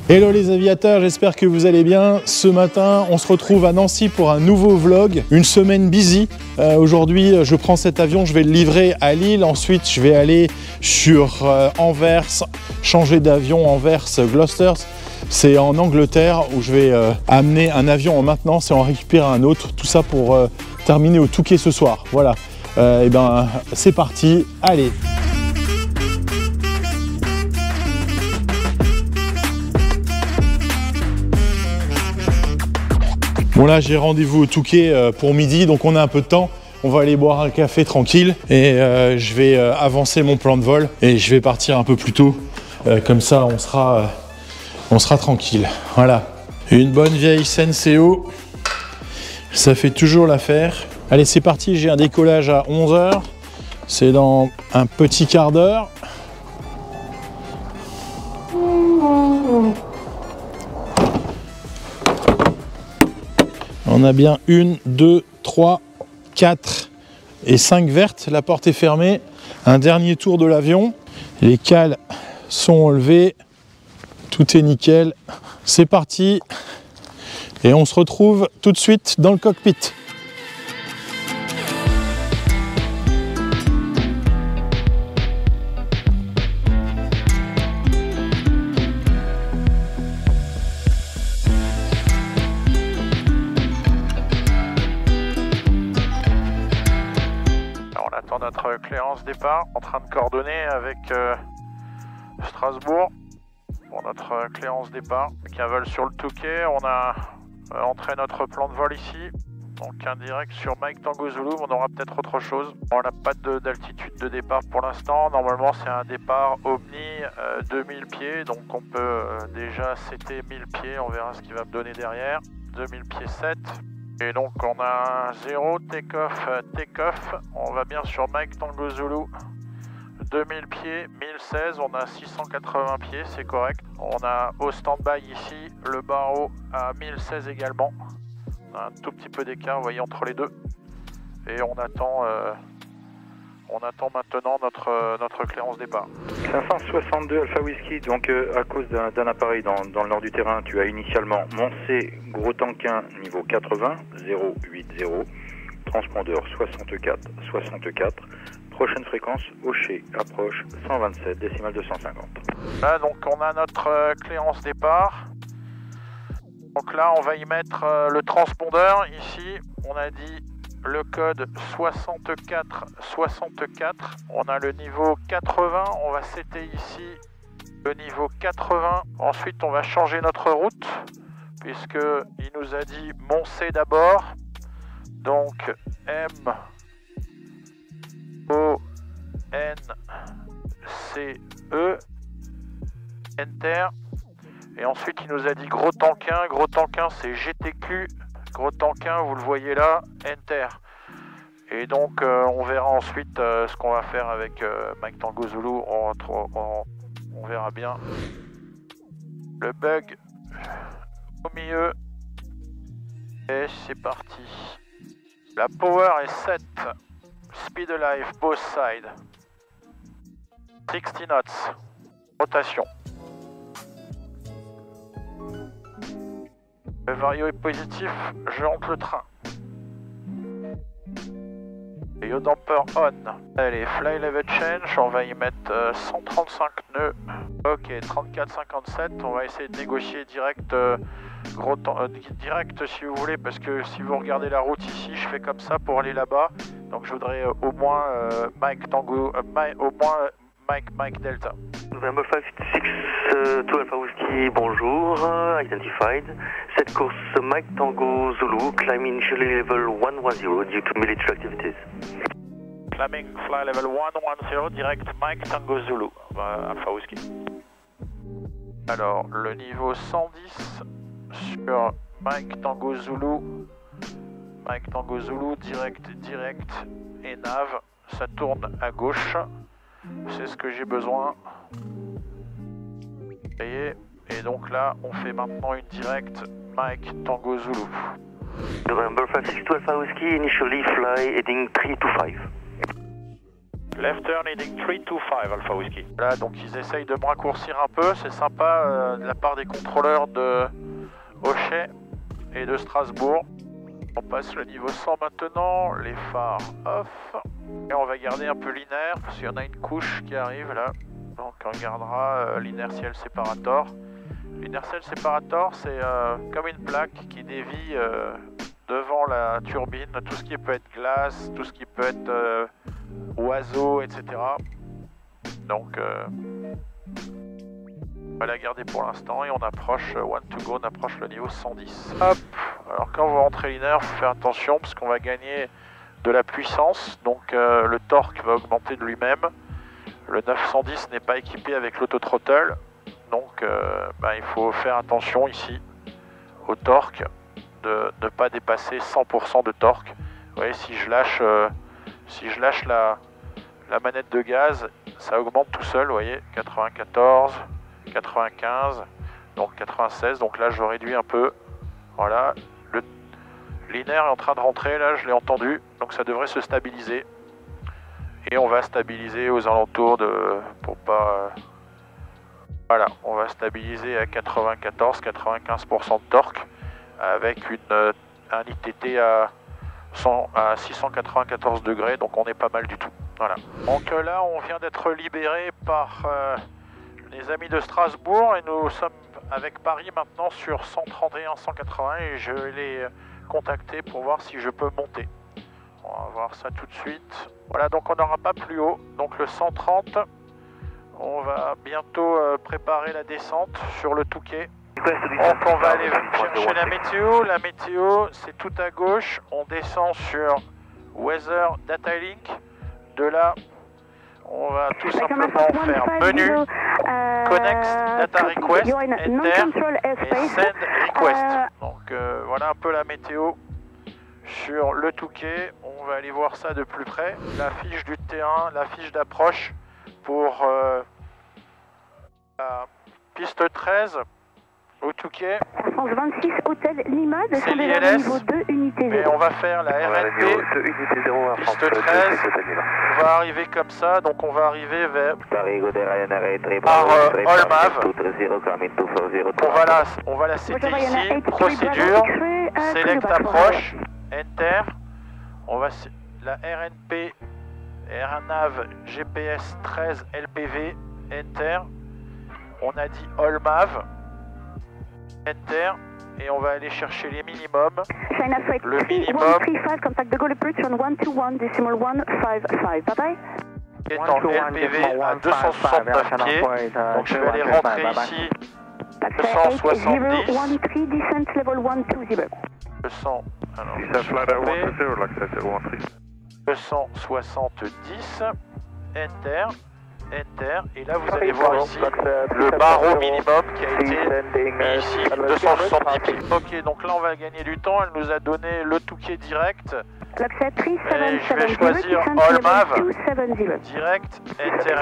Hello les aviateurs, j'espère que vous allez bien. Ce matin, on se retrouve à Nancy pour un nouveau vlog, une semaine busy. Aujourd'hui, je prends cet avion, je vais le livrer à Lille. Ensuite, je vais aller sur Anvers, changer d'avion, Anvers, Gloucester. C'est en Angleterre où je vais amener un avion en maintenance et en récupérer un autre. Tout ça pour terminer au Touquet ce soir. Voilà, et ben c'est parti, allez. Bon là j'ai rendez-vous au Touquet pour midi, donc on a un peu de temps. On va aller boire un café tranquille et je vais avancer mon plan de vol et je vais partir un peu plus tôt. Comme ça on sera tranquille. Voilà, une bonne vieille Senseo, ça fait toujours l'affaire. Allez c'est parti, j'ai un décollage à 11 h. C'est dans un petit quart d'heure. On a bien 1, 2, 3, 4 et 5 vertes. La porte est fermée. Un dernier tour de l'avion. Les cales sont enlevées. Tout est nickel. C'est parti. Et on se retrouve tout de suite dans le cockpit. Notre cléarance départ, en train de coordonner avec Strasbourg pour notre cléarance départ. Avec un vol sur le Touquet, on a entré notre plan de vol ici. Donc un direct sur Mike Tango Zulu, on aura peut-être autre chose. On n'a pas d'altitude de départ pour l'instant. Normalement c'est un départ Omni 2000 pieds, donc on peut déjà setter 1000 pieds, on verra ce qu'il va me donner derrière. 2000 pieds 7. Et donc on a 0, take-off, on va bien sur Mike Tango Zulu, 2000 pieds, 1016, on a 680 pieds, c'est correct. On a au stand-by ici le barreau à 1016 également, on a un tout petit peu d'écart, vous voyez, entre les deux. Et on attend maintenant notre cléarance départ. 562 Alpha Whisky, donc à cause d'un appareil dans le nord du terrain, tu as initialement Moncé, Gros Tanquin, niveau 80, 080, transpondeur 64, prochaine fréquence, Hocher, approche 127, décimale 250. Là, donc on a notre cléarance départ. Donc là, on va y mettre le transpondeur. Ici, on a dit le code 64. On a le niveau 80. On va setter ici le niveau 80. Ensuite, on va changer notre route puisque il nous a dit Moncé d'abord. Donc M O N C E. Enter. Et ensuite, il nous a dit Gros Tanquin. Gros Tanquin, c'est GTQ. Gros Tanquin, vous le voyez là, Enter. Et donc, on verra ensuite ce qu'on va faire avec Mike Tango Zulu. On verra bien. Le bug au milieu. Et c'est parti. La power est 7. Speed alive, both sides. 60 knots. Rotation. Le vario est positif, je rentre le train. Et au damper on. Allez, fly level change, on va y mettre 135 nœuds. Ok, 34,57, on va essayer de négocier direct, direct si vous voulez, parce que si vous regardez la route ici, je fais comme ça pour aller là-bas. Donc je voudrais au moins Mike Tango, Mike Delta. November 562 Alpha Whiskey, bonjour, identified. Cette course Mike Tango Zulu, climbing initially level 110 due to military activities. Climbing fly level 110, direct Mike Tango Zulu, Alpha Whiskey. Alors, le niveau 110 sur Mike Tango Zulu. Mike Tango Zulu, direct et nav, ça tourne à gauche. C'est ce que j'ai besoin. Vous voyez, et donc là, on fait maintenant une directe Mike Tango Zulu. November 562 Alpha Whiskey, initially fly heading 325. Left turn heading 325 Alpha Whiskey. Là, donc ils essayent de me raccourcir un peu, c'est sympa de la part des contrôleurs de Hochet et de Strasbourg. On passe le niveau 100 maintenant, les phares off. Et on va garder un peu l'inert, parce qu'il y en a une couche qui arrive là. Donc on regardera l'inertiel séparator. L'inertiel séparator, c'est comme une plaque qui dévie devant la turbine tout ce qui peut être glace, tout ce qui peut être oiseau, etc. Donc on va la garder pour l'instant et on approche, one to go, on approche le niveau 110. Hop. Alors quand vous rentrez l'inert, il faut faire attention parce qu'on va gagner de la puissance, donc le torque va augmenter de lui-même. Le 910 n'est pas équipé avec l'autothrottle, donc il faut faire attention ici au torque, de ne pas dépasser 100% de torque. Vous voyez, si je lâche la manette de gaz, ça augmente tout seul, vous voyez, 94, 95, donc 96, donc là je réduis un peu, voilà, l'iner est en train de rentrer, là je l'ai entendu, donc ça devrait se stabiliser, et on va stabiliser aux alentours de, voilà, on va stabiliser à 94-95% de torque, avec un ITT à 694 degrés, donc on est pas mal du tout, voilà. Donc là on vient d'être libéré par les amis de Strasbourg et nous sommes avec Paris maintenant sur 131-180 et je vais les contacter pour voir si je peux monter. On va voir ça tout de suite. Voilà, donc on n'aura pas plus haut. Donc le 130, on va bientôt préparer la descente sur le Touquet. Donc on va aller chercher la météo. La météo, c'est tout à gauche. On descend sur Weather Data Link. De là, on va tout simplement faire menu, connect, data request, enter et send request. Donc voilà un peu la météo sur le Touquet. On va aller voir ça de plus près. La fiche du terrain, la fiche d'approche pour la piste 13 au Touquet. France 26, hôtel Lima, c'est l'ILS, niveau 2, unité 0. mais on va faire la RNP, piste 13, on va arriver comme ça, donc on va arriver vers par Olmav, on va la citer ici, procédure, select approche, enter, on va la RNP, RNAV GPS 13 LPV, enter, on a dit Olmav, enter, et on va aller chercher les minimums. Le minimum est en LPV à 269 pieds, donc je vais aller rentrer ici 270. 270, enter, enter, et là vous allez voir ici le barreau minimum qui a été mis ici, 270 pieds. Ok, donc là on va gagner du temps, elle nous a donné le Touquet direct, et je vais choisir Olmav, direct,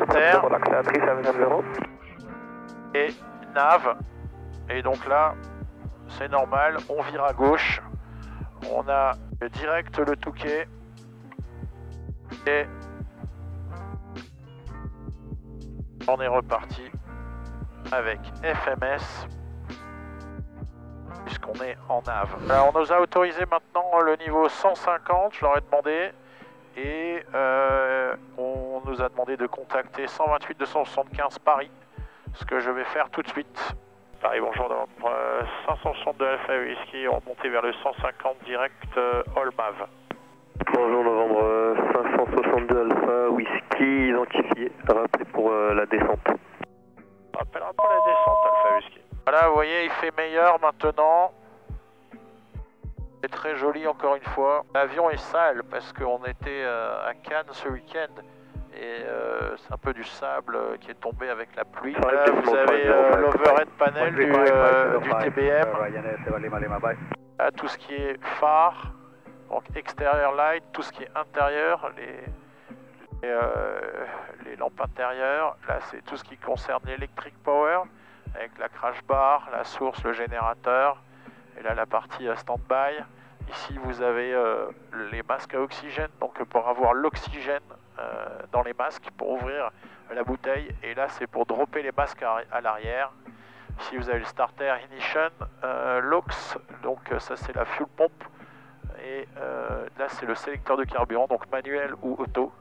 enter, et nav, et donc là c'est normal, on vire à gauche, on a direct le Touquet, et on est reparti avec FMS puisqu'on est en nav. Alors on nous a autorisé maintenant le niveau 150, je leur ai demandé, et on nous a demandé de contacter 128 275 Paris, ce que je vais faire tout de suite. Paris, bonjour, 562 Alpha Whiskey, on remontait vers le 150 direct Olmav. Bonjour, novembre 562 Alpha Whiskey, identifié, rappelez pour la descente. On rappellera pour la descente Alpha Whiskey. Voilà, vous voyez, il fait meilleur maintenant. C'est très joli encore une fois. L'avion est sale parce qu'on était à Cannes ce week-end. Et c'est un peu du sable qui est tombé avec la pluie. Là, vous avez l'overhead panel du TBM. Là, tout ce qui est phare. Donc extérieur light, tout ce qui est intérieur, les lampes intérieures, là c'est tout ce qui concerne l'electric power, avec la crash bar, la source, le générateur, et là la partie stand-by. Ici vous avez les masques à oxygène, donc pour avoir l'oxygène dans les masques, pour ouvrir la bouteille, et là c'est pour dropper les masques à l'arrière. Ici vous avez le starter ignition, l'aux, donc ça c'est la fuel pompe, et là c'est le sélecteur de carburant, donc manuel ou auto.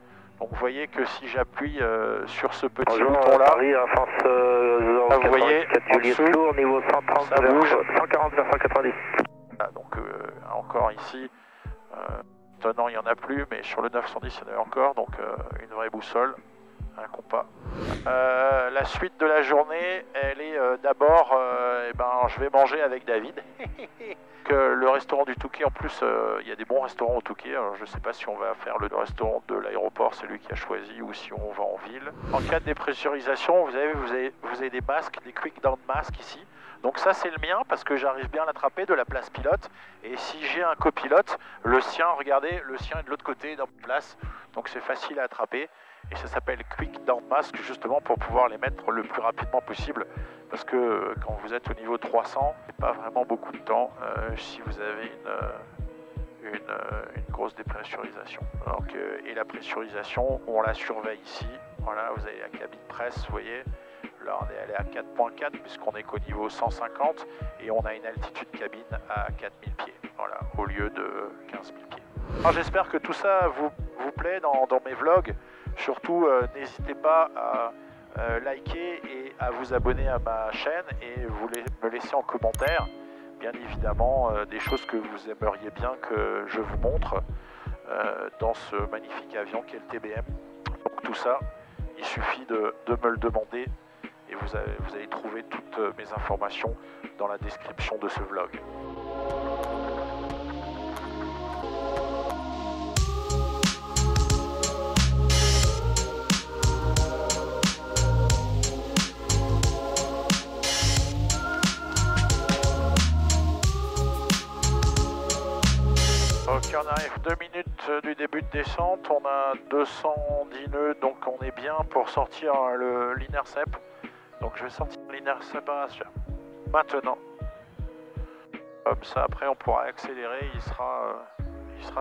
Donc vous voyez que si j'appuie sur ce petit bouton là, vous voyez en dessous, niveau 130, ça bouge. 140 vers 190. Voilà, donc encore ici, maintenant il n'y en a plus, mais sur le 910 il y en avait encore, donc une vraie boussole, un compas. La suite de la journée, elle est d'abord, je vais manger avec David. Le restaurant du Touquet, en plus, il y a des bons restaurants au Touquet. Alors, je ne sais pas si on va faire le restaurant de l'aéroport, c'est lui qui a choisi, ou si on va en ville. En cas de dépressurisation, vous avez des masques, des quick down masks ici. Donc ça c'est le mien parce que j'arrive bien à l'attraper de la place pilote. Et si j'ai un copilote, le sien, regardez, le sien est de l'autre côté dans la place. Donc c'est facile à attraper. Et ça s'appelle Quick Down Mask justement pour pouvoir les mettre le plus rapidement possible. Parce que quand vous êtes au niveau 300, c'est pas vraiment beaucoup de temps si vous avez une grosse dépressurisation. Donc, et la pressurisation, on la surveille ici. Voilà, vous avez la cabine presse, vous voyez. Là, on est allé à 4.4 puisqu'on est qu'au niveau 150 et on a une altitude cabine à 4000 pieds, voilà, au lieu de 15 000 pieds. Alors, j'espère que tout ça vous plaît dans mes vlogs. Surtout, n'hésitez pas à liker et à vous abonner à ma chaîne et me laisser en commentaire, bien évidemment, des choses que vous aimeriez bien que je vous montre dans ce magnifique avion qu'est le TBM. Donc tout ça, il suffit de me le demander et vous allez trouver toutes mes informations dans la description de ce vlog. Ok, on arrive 2 minutes du début de descente, on a 210 nœuds, donc on est bien pour sortir l'intercept. Donc je vais sortir l'intercept maintenant. Comme ça après on pourra accélérer, il sera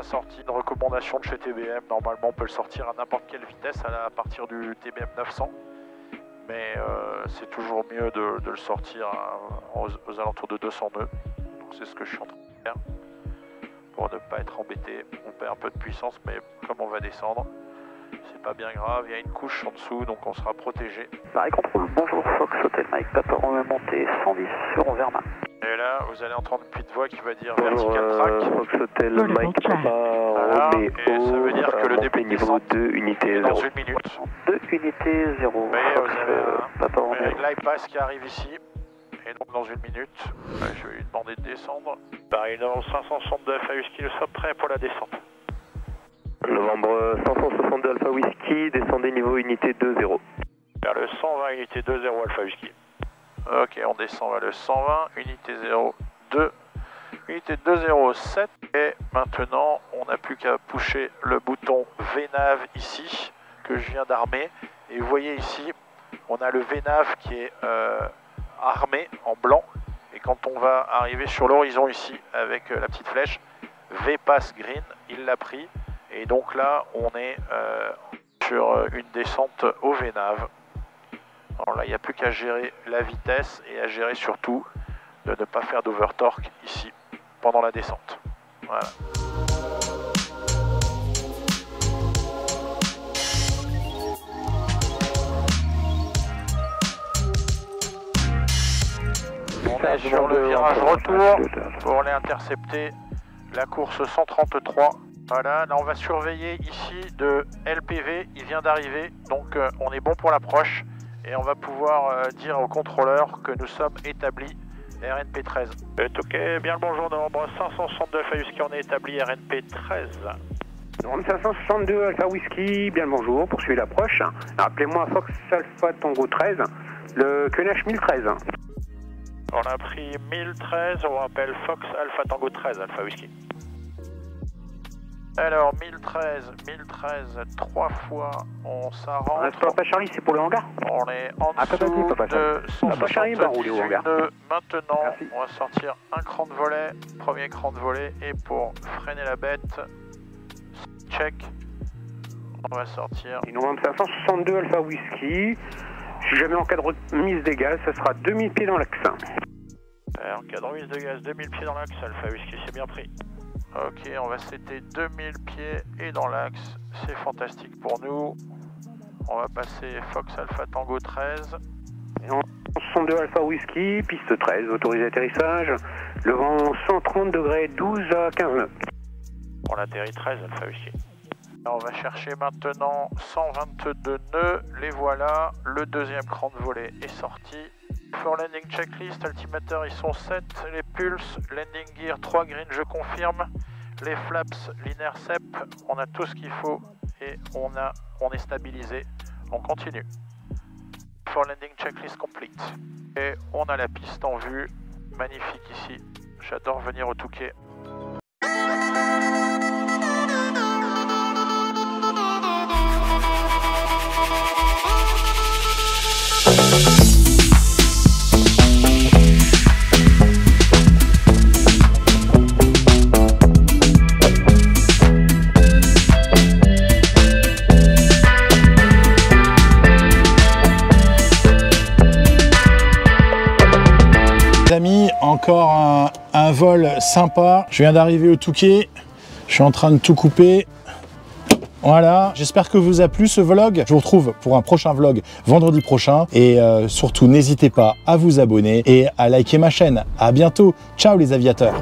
sorti. Une recommandation de chez TBM, normalement on peut le sortir à n'importe quelle vitesse à partir du TBM 900. Mais c'est toujours mieux de le sortir aux alentours de 200 nœuds. Donc c'est ce que je suis en train de faire. Pour ne pas être embêté, on perd un peu de puissance, mais comme on va descendre, c'est pas bien grave, il y a une couche en dessous, donc on sera protégé. Paris Contrôle, bonjour Fox Hotel Mike 14, on va monter 110 sur Verma. Et là, vous allez entendre une petite voix qui va dire Vertical Track. Fox Hotel Mike Papa, voilà, et ça veut dire que le début de descente 2 unité est 0. dans une minute. 2 unités 0. Mais vous avez Papa, un glide pass qui arrive ici. Et donc dans une minute, je vais lui demander de descendre. Paris Nord 562 Alpha Whisky, nous sommes prêts pour la descente. Novembre 562 Alpha Whisky, descendez niveau unité 2-0. Vers le 120, unité 2-0 Alpha Whisky. Ok, on descend vers le 120, unité 02, unité 207. Et maintenant, on n'a plus qu'à pusher le bouton VNAV ici, que je viens d'armer. Et vous voyez ici, on a le VNAV qui est armé en blanc. Et quand on va arriver sur l'horizon ici, avec la petite flèche, VPass Green, il l'a pris. Et donc là, on est sur une descente au VNAV. Alors là, il n'y a plus qu'à gérer la vitesse et à gérer surtout de ne pas faire d'overtorque ici pendant la descente. Voilà. On est sur le virage retour pour aller intercepter la course 133. Voilà, là on va surveiller ici de LPV, il vient d'arriver, donc on est bon pour l'approche et on va pouvoir dire au contrôleur que nous sommes établis RNP 13. Ok, bien le bonjour, Novembre 562 Alpha Whisky, on est établi RNP 13. Novembre 562 Alpha Whisky, bien le bonjour, poursuivez l'approche. Appelez-moi Fox Alpha Tango 13, le QNH 1013. On a pris 1013, on rappelle Fox Alpha Tango 13 Alpha Whisky. Alors 1013, 3 fois, on s'arrange. Papa Charlie, c'est pour le hangar. On est en Papa dessous Charlie. de 178 nœuds. Maintenant, Merci. on va sortir un cran de volet, premier cran de volet, et pour freiner la bête, check, on va sortir. Et Novembre 562 Alpha Whisky. Si jamais en cas de remise des gaz, ça sera 2000 pieds dans l'axe. En cas de remise de gaz, 2000 pieds dans l'axe, Alpha Whisky, c'est bien pris. Ok, on va setter 2000 pieds et dans l'axe, c'est fantastique pour nous. On va passer Fox Alpha Tango 13. Et en 62 Alpha Whisky, piste 13, autorisé atterrissage. Le vent 130 degrés, 12 à 15 nœuds. On atterrit 13 Alpha Whisky. On va chercher maintenant 122 nœuds, les voilà. Le deuxième cran de volet est sorti. For landing checklist, altimeter ils sont 7, les pulses, landing gear 3 green je confirme, les flaps, l'inercept, on a tout ce qu'il faut et on est stabilisé, on continue. For landing checklist complete. Et on a la piste en vue, magnifique ici, j'adore venir au Touquet. Amis, encore un vol sympa. Je viens d'arriver au Touquet. Je suis en train de tout couper. Voilà, j'espère que vous a plu ce vlog. Je vous retrouve pour un prochain vlog vendredi prochain. Et surtout, n'hésitez pas à vous abonner et à liker ma chaîne. À bientôt. Ciao les aviateurs.